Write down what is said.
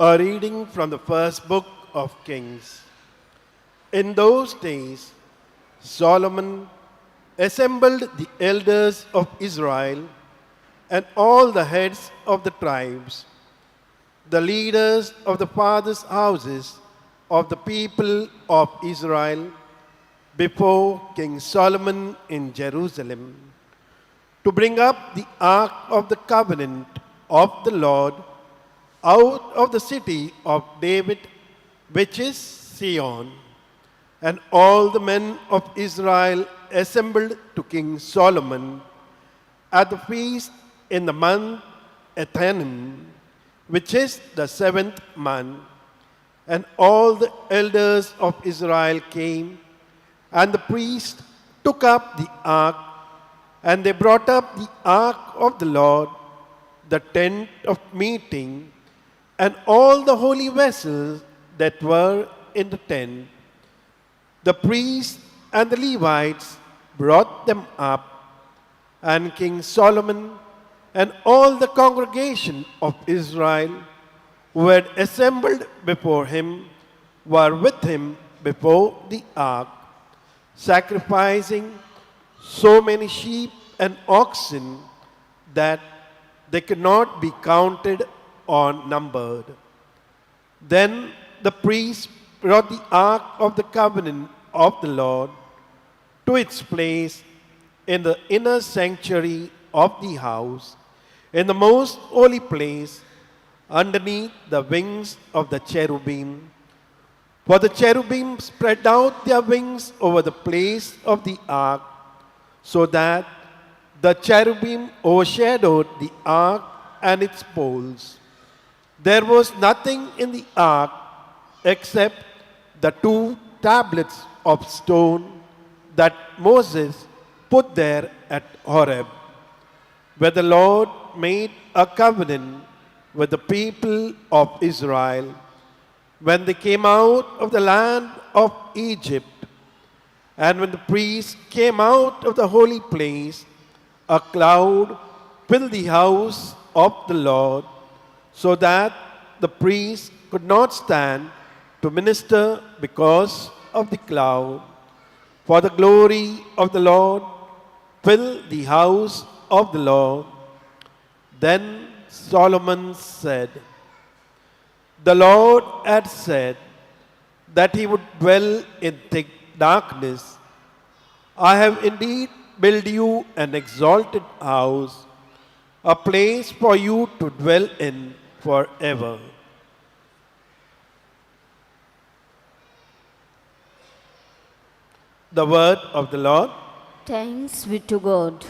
A reading from the first book of Kings. In those days, Solomon assembled the elders of Israel and all the heads of the tribes, the leaders of the fathers' houses of the people of Israel, before King Solomon in Jerusalem, to bring up the ark of the covenant of the Lord out of the city of David, which is Zion. And all the men of Israel assembled to King Solomon at the feast in the month Ethanim, which is the 7th month. And all the elders of Israel came, and the priest took up the ark, and they brought up the ark of the Lord, the tent of meeting, and all the holy vessels that were in the tent. The priests and the Levites brought them up, and King Solomon and all the congregation of Israel who had assembled before him were with him before the ark, sacrificing so many sheep and oxen that they could not be counted or numbered. Then the priests brought the ark of the covenant of the Lord to its place in the inner sanctuary of the house, in the most holy place, underneath the wings of the cherubim. For the cherubim spread out their wings over the place of the ark, so that the cherubim overshadowed the ark and its poles. There was nothing in the ark except the 2 tablets of stone that Moses put there at Horeb, where the Lord made a covenant with the people of Israel when they came out of the land of Egypt. And when the priests came out of the holy place, a cloud filled the house of the Lord, so that the priests could not stand to minister because of the cloud. For the glory of the Lord filled the house of the Lord. Then Solomon said, "The Lord had said that he would dwell in thick darkness. I have indeed built you an exalted house, a place for you to dwell in forever." The word of the Lord. Thanks be to God.